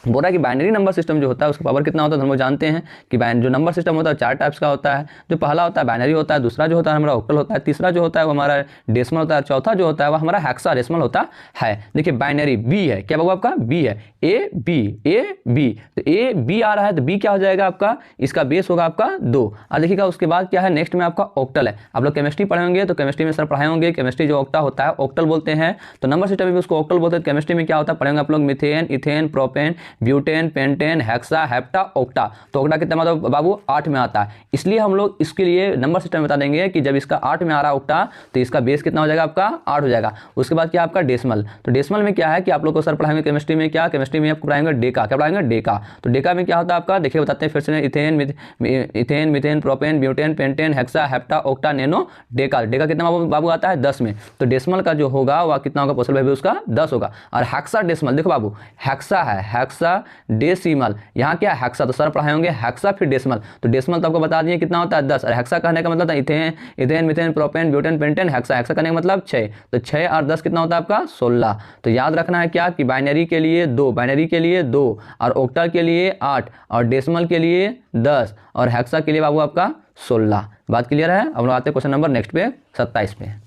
बोल रहा है कि बाइनरी नंबर सिस्टम जो होता है उसका पावर कितना होता है? तो हम लोग जानते हैं कि जो नंबर सिस्टम होता है 4 टाइप्स का होता है। जो पहला होता है बाइनरी होता है, दूसरा जो होता है हमारा ऑक्टल होता है, तीसरा जो होता है वो हमारा डेसिमल होता है, चौथा जो होता है वो हमारा हेक्साडेसिमल होता है। देखिए बाइनरी बी है। क्या बाबू? आपका बी है, ए बी। तो ए बी आ रहा है तो बी क्या हो जाएगा आपका? इसका बेस होगा आपका 2। और देखिएगा उसके बाद क्या है? नेक्स्ट में आपका ऑक्टल है। आप लोग केमिस्ट्री पढ़ेंगे तो केमिस्ट्री में सर पढ़ाए होंगे, केमिस्ट्री जो ऑक्टा होता है ऑक्टल बोलते हैं। तो नंबर सिस्टम में भी उसको ऑक्टल बोलते हैं। केमिस्ट्री में क्या होता है पढ़ेंगे आप लोग? Methane, ethane, propane, butane, pentane, hexa, hepta, octa. तो ऑक्टा कितना मतलब बाबू? 8 में आता है। इसलिए हम लोग इसके लिए नंबर सिस्टम बता देंगे कि जब इसका 8 में आ रहा है ऑक्टा तो इसका बेस कितना हो जाएगा आपका? 8 हो जाएगा। उसके बाद क्या आपका? डेसिमल। तो डेसिमल में क्या है कि आप लोग को सर पढ़ाएंगे केमिस्ट्री में क्या? केमिस्ट्री में आपको पढ़ाएंगे डेका। क्या पढ़ाएंगे? डेका। तो डेका में क्या होता है आपका? देखिए बताते हैं फिर से। Ethane, methane, propane, butane, pentane, hexa, hepta, octa, nano, Deka. Deka कितना बाबू आता है? 10 में। तो डेसिमल का जो होगा वह कितना होगा? पॉसिबल वैल्यू उसका 10 होगा। और हेक्सा डेसिमल देखो बाबू, हेक्सा है, हेक्सा हेक्सा डेसिमल, यहाँ क्या हेक्सा तो सर पढ़ाए होंगे हेक्सा फिर डेसिमल, तो डेसिमल तो आपको बता दिए कितना होता है 10, और हेक्सा कहने का मतलब ethane methane propane butane pentane hexa, hexa करने का मतलब 6, तो 6 और 10 कितना होता है आपका 16। तो याद रखना है क्या कि बाइनरी के लिए 2, बाइनरी के लिए 2 और ऑक्टल के लिए 8 और डेसिमल के लिए 10 और हेक्सा के लिए बाबू आपका 16। बात क्लियर है। अब लोग आते हैं क्वेश्चन नंबर नेक्स्ट पे 27 पे।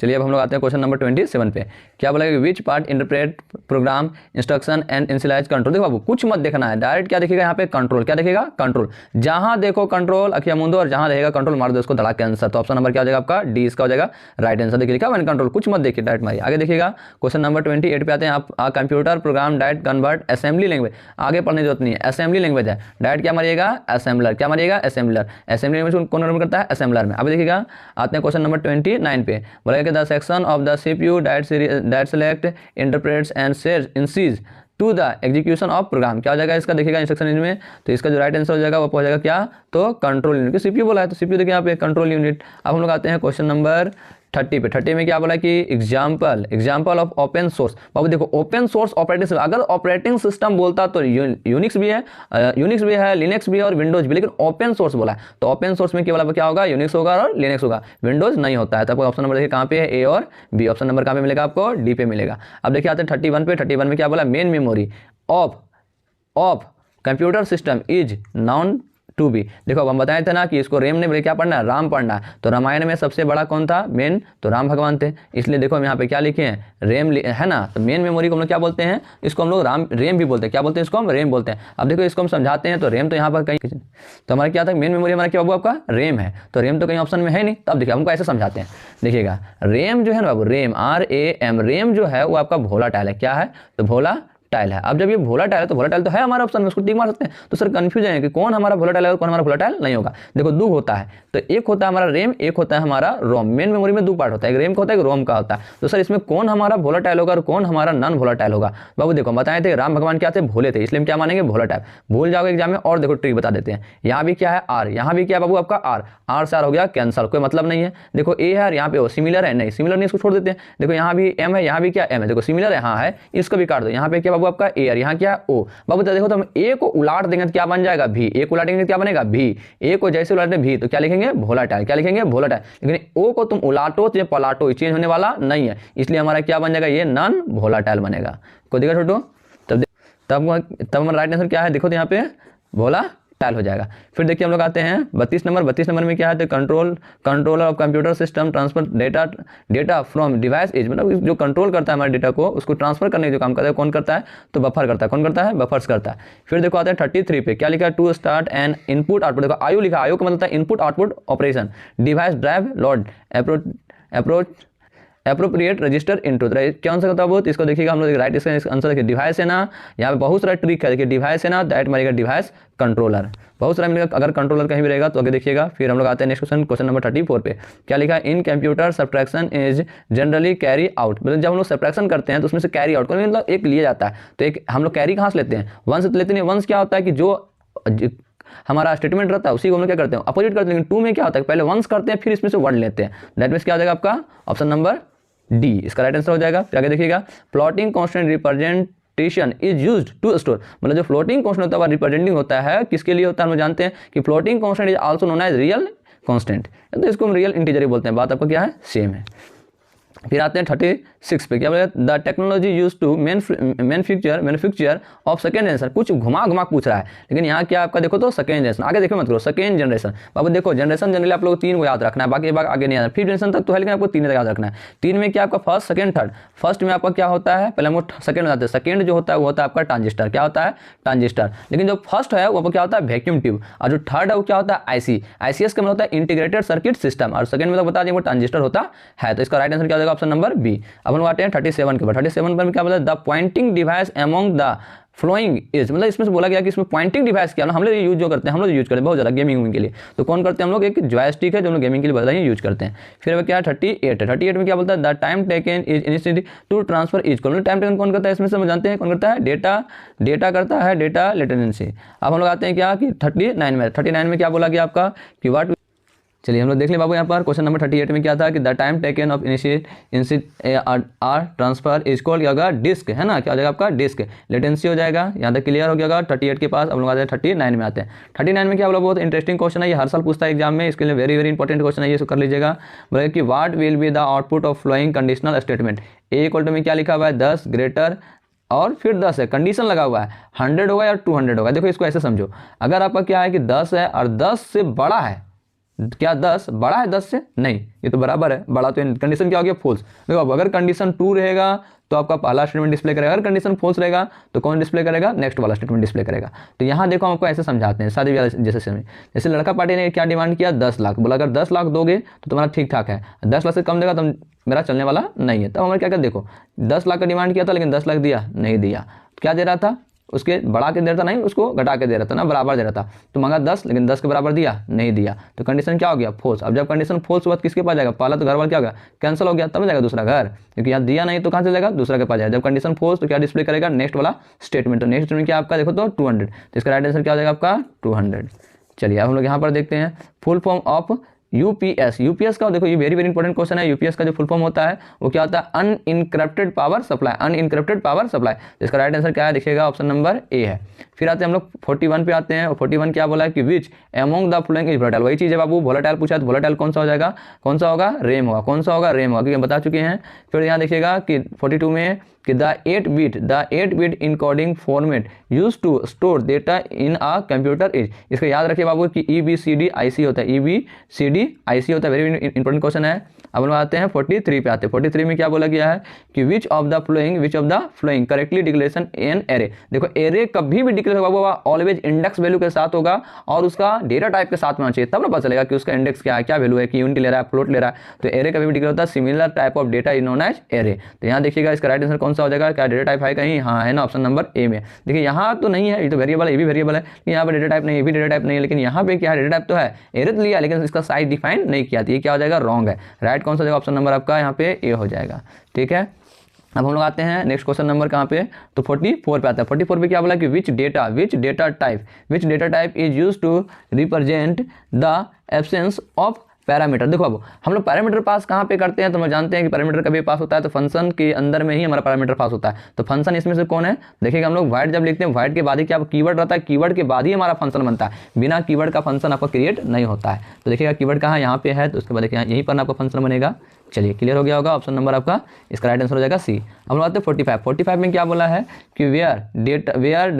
चलिए अब हम लोग आते हैं क्वेश्चन नंबर 27 पे। क्या बोला कि which part interpret program instruction and initialize control. देखो बाबू कुछ मत देखना है, डायरेक्ट क्या देखिएगा यहाँ पे कंट्रोल, क्या देखिएगा कंट्रोल, जहां देखो कंट्रोल अखिया मुंदो और जहां रहेगा कंट्रोल मार दो इसको धड़ा के आंसर। तो ऑप्शन नंबर क्या हो जाएगा आपका डी, इसका हो जाएगा राइट आंसर। देखिए लिखा मैंने कंट्रोल, कुछ मत देखिए डायरेक्ट मारिए। आगे देखिएगा क्वेश्चन नंबर 28 पे आते हैं आप। Computer program direct convert assembly language, आगे पढ़ने की जरूरत नहीं है, असेंबली लैंग्वेज है, डायरेक्ट क्या मारिएगा असेंबलर, क्या मारिएगा असेंबलर, असेंबली लैंग्वेज कौन कन्वर्ट करता है असेंबलर में। अब देखिएगा आते हैं क्वेश्चन नंबर 29 पे, बोला कि the section of the CPU that select interprets and says to the execution of program, क्या हो जाएगा इसका देखिएगा इंस्ट्रक्शन में। तो इसका जो राइट आंसर हो जाएगा वो हो जाएगा क्या, तो कंट्रोल यूनिट, सीपीयू बोला है तो सीपीयू देखिए यहाँ पे कंट्रोल यूनिट। अब हम लोग आते हैं क्वेश्चन नंबर 30 पे। 30 में क्या बोला कि एग्जाम्पल ऑफ ओपन सोर्स। बाबू देखो ओपन सोर्स ऑपरेटिंग सिस्टम, अगर ऑपरेटिंग सिस्टम बोलता तो यूनिक्स भी है, लिनक्स भी है और विंडोज भी, लेकिन ओपन सोर्स बोला है तो ओपन सोर्स में केवल क्या होगा यूनिक्स होगा और लिनक्स होगा, विंडोज नहीं होता है। तो आपको ऑप्शन नंबर देखिए कहाँ पे है, ए और बी। ऑप्शन नंबर कहाँ पे मिलेगा आपको, डी पे मिलेगा। अब देखिए आते हैं 31 पे। 31 में क्या बोला, main memory of computer system is known to be. देखो अब हम बताए थे ना कि इसको रेम नहीं क्या पढ़ना है, राम पढ़ना है। तो रामायण में सबसे बड़ा कौन था, मेन, तो राम भगवान थे, इसलिए देखो हम यहाँ पे क्या लिखे हैं, रेम है ना। तो मेन मेमोरी को हम लोग क्या बोलते हैं, इसको हम लोग रेम भी बोलते हैं, क्या बोलते हैं इसको हम रेम बोलते हैं। अब देखो इसको हम समझाते हैं तो रेम तो यहाँ पर कहीं, तो हमारा क्या था मेन मेमोरी हमारा क्या बाबू आपका रेम है, तो रेम तो कहीं ऑप्शन में है नहीं। तब देखिए हमको ऐसे समझाते हैं, देखिएगा रेम जो है ना बाबू, रेम RAM, रेम जो है वो आपका भोलाटाइल है, क्या है तो भोला टाइल है। अब जब ये भोलाटाइल है तो भोलाटाइल तो है हमारा ऑप्शन में, उसको टिक मार सकते हैं। तो सर कंफ्यूजन है कि कौन हमारा भोलाटाइल है और कौन हमारा भोलाटाइल नहीं होगा। देखो दो होता है, तो एक होता है हमारा रेम, एक होता है हमारा रोम। मेन मेमोरी में दो पार्ट होता है, एक रेम का होता है एक रोम का होता है। तो सर इसमें कौन हमारा भोलाटाइल होगा और कौन हमारा नॉन भोलाटाइल होगा। बाबू देखो बताए थे राम भगवान क्या थे, भोले थे, इसलिए हम क्या मानेंगे भोलाटाइल। भूल जाओगे एग्जाम में। और देखो ट्रिक बता देते हैं, यहाँ भी क्या है आर, यहाँ भी क्या है बाबू आपका आर से आर हो गया कैंसल, कोई मतलब नहीं है। देखो ए है यहाँ पे ओ, सिमिलर है नहीं, सिमिलर नहीं इसको छोड़ देते हैं। देखो यहाँ भी एम है, यहाँ भी क्या एम है, देखो सिमिलर यहाँ है, इसको भी काट दो। यहाँ पे क्या बाबू आपका ए, यहाँ क्या ओ। बाबू देखो तो हम ए को उलाट देंगे तो क्या बन जाएगा भी, ए को उलाटेंगे तो क्या बनेगा भी। ए को जैसे उलाटे भी तो क्या लिखेंगे भोलाटाइल, क्या लिखेंगे भोलाटाइल। लेकिन ओ को तुम उलाटो तो पलाटो, चेंज होने वाला नहीं है, इसलिए हमारा क्या बन जाएगा, ये नॉन भोलाटाइल बनेगा। कोई दिक्कत छोटू, तब हमारा राइट आंसर क्या है, देखो तो यहाँ पे भोला टाइल हो जाएगा। फिर देखिए हम लोग आते हैं 32 नंबर। 32 नंबर में क्या है, तो controller of computer system transfer data from device is, मतलब जो कंट्रोल करता है हमारे डेटा को उसको ट्रांसफर करने का जो काम करता है कौन करता है, तो बफर करता है। कौन करता है, बफर्स करता है। फिर देखो आते हैं 33 पे, क्या लिखा है, to start and input output. देखो आयु लिखा, आयु का मतलब है input output operation, device drive load appropriate register into, क्या आंसर होता है वो, तो इसको देखिएगा हम लोग राइट, इसका आंसर देखिए डिवाइस है ना, यहाँ पे बहुत सारा ट्रिक है, देखिए डिवाइस है ना, दैट मारेगा डिवाइस कंट्रोलर, बहुत सारा मिलेगा अगर कंट्रोलर कहीं भी रहेगा तो आगे देखिएगा। फिर हम लोग आते हैं नेक्स्ट क्वेश्चन नंबर 34 पे, क्या लिखा है, इन computer subtraction is generally carry out, मतलब जब हम लोग सब्ट्रैक्शन करते हैं तो उसमें से कैरी आउट मतलब एक लिया जाता है, तो एक हम लोग कैरी कहाँ से लेते हैं, वंस से लेते हैं। वंस क्या होता है कि जो हमारा स्टेटमेंट रहता है उसी को हम लोग क्या करते हैं अपोजिट करते हैं। लेकिन टू में क्या होता है, पहले वंस करते हैं फिर इसमें से वर्ड लेते हैं, दैट मीन्स क्या हो जाएगा आपका ऑप्शन नंबर डी, इसका राइट आंसर हो जाएगा। फिर आगे देखिएगा, plotting constant representation is used to store, मतलब जो फ्लोटिंग कांस्टेंट होता है रिप्रेजेंटिंग होता है किसके लिए होता है, हम जानते हैं कि floating constant is also known as real constant, तो इसको हम रियल इंटीजर बोलते हैं। बात आपका क्या है, सेम है। फिर आते हैं 36 पे, क्या बोले, the technology use to manufacture of second generation, कुछ घुमा पूछ रहा है, लेकिन यहाँ क्या आपका देखो तो सेकेंड जनरेशन, आगे देखो मत करो, सेकेंड जनरेशन। बाबू देखो जनरेशन जनरली आप लोग 3 को याद रखना है, बाकी आगे नहीं याद, फिर जनरेशन तक तो है लेकिन आपको 3 तक याद रखना है। 3 में क्या आपका फर्स्ट सेकंड थर्ड, फर्स्ट में आपका क्या होता है, पहले हम सेकंड में आते हैं, सेकंड जो होता है वो होता है आपका ट्रांजिस्टर, क्या होता है ट्रांजिस्टर, लेकिन जो फर्स्ट है वो क्या होता है वैक्यूम ट्यूब, और जो थर्ड है वो क्या होता है ICS का मतलब होता है इंटीग्रेटेड सर्किट सिस्टम, और सेकंड में तो बता दें वो ट्रांजिस्टर होता है। तो इसका राइट आंसर क्या होगा, ऑप्शन नंबर बी। अब हम आते हैं 37 के बाद, 37 पर क्या बोला, the pointing device among the following is, मतलब इसमें से बोला गया कि इसमें पॉइंटिंग डिवाइस क्या, हम लोग यूज जो करते हैं, हम लोग यूज करते हैं बहुत ज़्यादा गेमिंग के लिए, तो कौन करते हैं हम लोग, एक जॉयस्टिक है जो हम लोग गेमिंग के लिए बताइए यूज करते हैं। फिर क्या है 38 में क्या बोलता है, the time taken is initially to transfer is, time taken कौन करता है, इसमें से हम जानते हैं कौन करता है, डेटा करता है, डेटा लेटेंसी। अब हम लोग आते हैं क्या कि 39 में क्या बोला गया आपका कि व्हाट चलिए हम लोग देख लें बाबू यहाँ पर क्वेश्चन नंबर 38 में क्या था कि the time taken of initiate or transfer is called क्या होगा, डिस्क, है ना, क्या हो जाएगा आपका डिस्क, लेटेंसी हो जाएगा। यहाँ तक क्लियर हो गया होगा। 38 के पास अब लोग आते हैं 39 में आते हैं। 39 में क्या बोला, बहुत इंटरेस्टिंग क्वेश्चन है, ये हर साल पूछता है एग्जाम में, इसके लिए वेरी वेरी इंपॉर्टेंट क्वेश्चन है, ये कर लीजिएगा। बोला कि what will be the output of flowing conditional statement. A equal to में क्या लिखा हुआ है, 10 ग्रेटर और फिर 10 है, कंडीशन लगा हुआ है, 100 होगा या 200 होगा। देखो इसको ऐसे समझो, अगर आपका क्या है कि 10 है और 10 से बड़ा है, क्या 10 बड़ा है 10 से, नहीं, ये तो बराबर है, बड़ा, तो कंडीशन क्या हो गया, फॉल्स। देखो अब अगर कंडीशन 2 रहेगा तो आपका पहला स्टेटमेंट डिस्प्ले करेगा, अगर कंडीशन फॉल्स रहेगा तो कौन डिस्प्ले करेगा, नेक्स्ट वाला स्टेटमेंट डिस्प्ले करेगा। तो यहाँ देखो हमको ऐसे समझाते हैं शादी वाले जैसे समय, जैसे लड़का पार्टी ने क्या डिमांड किया, 10 लाख, बोला अगर 10 लाख दोगे तो तुम्हारा ठीक ठाक है, 10 लाख से कम देगा तो मेरा चलने वाला नहीं है। तब हमारे क्या क्या, देखो 10 लाख का डिमांड किया था लेकिन 10 लाख दिया नहीं दिया, क्या दे रहा था, उसके बढ़ा के दे रहा था, नहीं उसको घटा के दे रहा था ना, बराबर दे रहा था। तो मांगा 10 लेकिन 10 के बराबर दिया नहीं दिया, तो कंडीशन क्या हो गया, फॉल्स। अब जब कंडीशन फॉल्स हुआ किसके पास जाएगा, पहला तो घर वाला क्या हो गया, कैंसिल हो गया, तब जाएगा दूसरा घर, क्योंकि यहाँ दिया नहीं तो कहाँ से जाएगा, दूसरा के पास जाएगा। जब कंडीशन फॉल्स तो क्या डिस्प्ले करेगा, नेक्स्ट वाला स्टेटमेंट। तो नेक्स्ट स्टेटमेंट क्या आपका देखो तो 200, तो इसका राइट आंसर क्या हो जाएगा आपका 200। चलिए अब हम लोग यहाँ पर देखते हैं full form of UPS. UPS का देखो ये वेरी वेरी इंपॉर्टेंट क्वेश्चन है। यूपीएस का जो फुल फॉर्म होता है वो क्या होता है, अनइनक्रप्टेड पावर सप्लाई, अनइनक्रप्टेड पावर सप्लाई। इसका राइट आंसर क्या है, देखिएगा ऑप्शन नंबर ए है। फिर आते हैं हम लोग 41 पे आते हैं, और 41 क्या बोला है कि विच among the following is volatile. वही चीज़ है बाबू, वोलेटाइल पूछा तो वोलेटाइल कौन सा हो जाएगा, कौन सा होगा, रेम होगा, कौन सा होगा, रेम होगा, क्योंकि हम बता चुके हैं। फिर यहाँ देखिएगा कि 42 में कि the 8 bit encoding format use to store data in a computer is. इसको याद रखिए बाबू कि EBCD IC होता है, EBCD IC होता है, वेरी इंपॉर्टेंट क्वेश्चन है। अब हम आते हैं 43 पे आते हैं। 43 में क्या बोला गया है कि which of the flowing correctly declaration an array. देखो एरे कभी भी डिक्लेयर होगा ऑलवेज इंडेक्स वैल्यू के साथ होगा और उसका डेटा टाइप के साथ में होना चाहिए, तब ना पता चलेगा कि उसका इंडेक्स क्या है, क्या वैल्यू है, कि यूनिट ले रहा है, फ्लोट ले रहा है। तो एरे कभी भी डिक्लेयर होता है, similar type of data is known as array. तो यहाँ देखिएगा इसका राइट आंसर कौन सा हो जाएगा, क्या डेटा टाइप है कहीं, हाँ है ना, ऑप्शन नंबर ए में। देखिए यहाँ तो नहीं है, ये तो वेरिएबल है, ये भी वेरिएबल है, यहाँ पर डेटा टाइप नहीं, ये भी डेटा टाइप नहीं है, लेकिन यहाँ पे क्या है, डेटा टाइप तो है, एरे तो लिया लेकिन इसका साइज डिफाइन नहीं किया, तो ये क्या हो जाएगा, रॉन्ग है। राइट कौन सा जाएगा, ऑप्शन नंबर आपका यहाँ पे ए हो जाएगा। ठीक है, अब हम लोग आते हैं नेक्स्ट क्वेश्चन नंबर कहाँ पे, तो 44 पे आता है। 44 पे क्या बोला कि which data type is use to represent the absence of parameter. देखो अब हम लोग पैरामीटर पास कहाँ पे करते हैं, तो हम जानते हैं कि पैरामीटर कभी पास होता है तो फंक्शन के अंदर में ही हमारा पैरामीटर पास होता है। तो फंक्शन इसमें से कौन है, देखिएगा हम लोग वाइड जब लिखते हैं, वाइड के बाद ही क्या कीवर्ड रहता है, कीवर्ड के बाद ही हमारा फंक्शन बनता है, बिना कीवर्ड का फंक्शन आपका क्रिएट नहीं होता है। तो देखिएगा कीवर्ड कहाँ यहाँ पे है, तो उसके बाद देखिए यहीं पर आपका फंक्शन बनेगा। चलिए क्लियर हो गया होगा, ऑप्शन नंबर आपका इसका राइट आंसर हो जाएगा सी। हम लोग आते हैं 45 में क्या बोला है कि where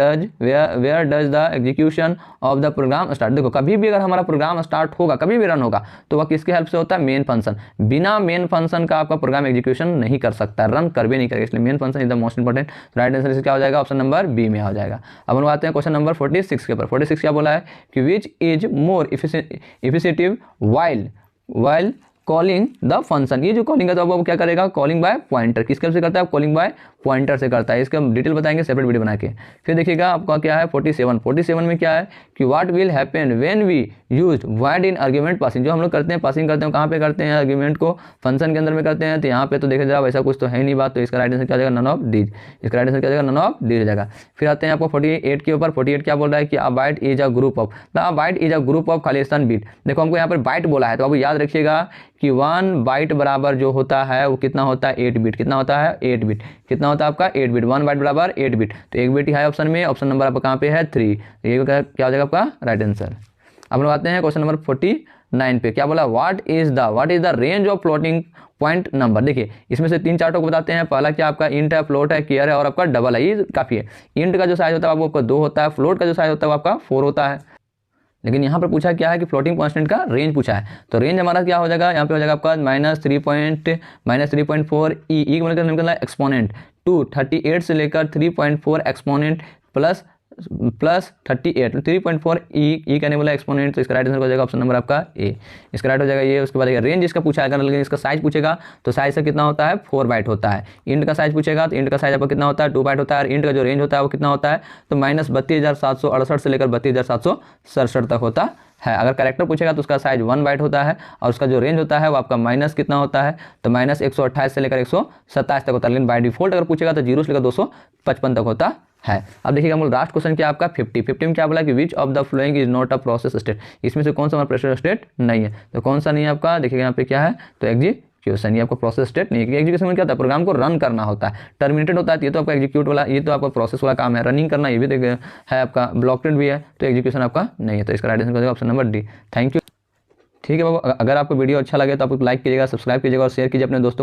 does the execution of the program start. देखो कभी भी अगर हमारा प्रोग्राम स्टार्ट होगा, कभी भी रन होगा, तो वह किसके हेल्प से होता है, मेन फंक्शन। बिना मेन फंक्शन का आपका प्रोग्राम एग्जीक्यूशन नहीं कर सकता, रन कर भी नहीं करेगा, इसलिए main function is the most important. Right answer क्या हो जाएगा, ऑप्शन नंबर बी में हो जाएगा। अब हम लोग आते हैं क्वेश्चन नंबर 46 के ऊपर। 46 क्या बोला है कि which is more efficient while calling the function. ये जो कॉलिंग है तो वो क्या करेगा, कॉलिंग बाय पॉइंटर, किसके से करता है, कॉलिंग बाय पॉइंटर से करता है। इसका डिटेल बताएंगे सेपरेट वीडियो बना के। फिर देखिएगा आपका क्या है 47 में क्या है कि what will happen when we use void in argument passing. जो हम लोग करते हैं पासिंग करते हैं, कहाँ पे करते हैं, आर्ग्यूमेंट को फंक्शन के अंदर में करते हैं। तो यहाँ पे तो देखा जाए वैसा कुछ तो है नहीं बात, तो इसका राइट आंसर क्या जाएगा, नन ऑफ दीज। इसका राइट आंसर क्या जाएगा, नन ऑफ दीज हो जाएगा। फिर आते हैं आपको 48 के ऊपर। 48 क्या बोल रहा है कि a byte is a group of, the byte is a group of खालिस्तान बीट। देखो हमको यहाँ पर बाइट बोला है, तो आपको याद रखिएगा कि 1 बाइट बराबर जो होता है वो कितना होता है, 8 बिट। कितना होता है, 8 बिट। कितना होता है आपका 8 बिट, 1 बाइट बराबर 8 बिट। तो 1 बिट है ऑप्शन में, ऑप्शन नंबर आपका कहाँ पे है 3। ये क्या हो जाएगा आपका राइट आंसर। अब लोग आते हैं क्वेश्चन नंबर 49 पे। क्या बोला, what is the range of floating point number. देखिए इसमें से 3-4 को बताते हैं। पहला क्या आपका इंट है, फ्लोट है, केयर है और आपका डबल है, ये काफी है। इंट का जो साइज होता है वो आपका 2 होता है, फ्लोट का जो साइज होता है वो आपका 4 होता है। लेकिन यहाँ पर पूछा क्या है कि फ्लोटिंग कांस्टेंट का रेंज पूछा है, तो रेंज हमारा क्या हो जाएगा, यहाँ पे हो जाएगा आपका -3.4 ई का मतलब निकलना है एक्सपोनेंट 238 से लेकर 3.4 एक्सपोनेंट प्लस 38 3.4 ई कहने वाला एक्सपोनेंट। तो इसका राइट आंसर हो जाएगा ऑप्शन नंबर आपका ए। इसका राइट हो जाएगा ये। उसके बाद रेंज इसका पूछा है, लेकिन इसका साइज पूछेगा तो साइज से कितना होता है, 4 बाइट होता है। इंट का साइज पूछेगा तो इंट का साइज आपका कितना होता है, 2 बाइट होता है। और इंट का जो रेंज होता है वो कितना होता है, तो -32,768 से लेकर 32,767 तक होता है। अगर कैरेक्टर पूछेगा तो उसका साइज 1 बाइट होता है और उसका जो रेंज होता है वो आपका माइनस कितना होता है, तो माइनस 128 से लेकर 127 तक होता है। लेकिन बाय डिफॉल्ट अगर पूछेगा तो 0 से लेकर 255 तक होता है। अब देखिएगा हम लास्ट क्वेश्चन क्या आपका 50 में क्या बोला कि which of the following is not a process state, इसमें से कौन सा हमारा प्रोसेस स्टेट नहीं है, तो कौन सा नहीं है आपका, देखिएगा यहाँ पे क्या है, तो एग्जीक्यूशन, ये आपका प्रोसेस स्टेट नहीं है, क्योंकि एग्जीक्यूशन में क्या होता है, प्रोग्राम को रन करना होता है, टर्मिनेटेड होता है, ये तो आपका एग्जीक्यूट वाला, ये तो आपका प्रोसेस वाला काम है, रनिंग करना ये भी है आपका, ब्लॉकटेड भी है, तो एग्जीक्यूशन आपका नहीं है, तो इसका राइट आंसर हो जाएगा option number D. Thank you. ठीक है बाबू, अगर आपको वीडियो अच्छा लगे तो आप लाइक कीजिएगा, सब्सक्राइब कीजिएगा और शेयर कीजिए अपने दोस्तों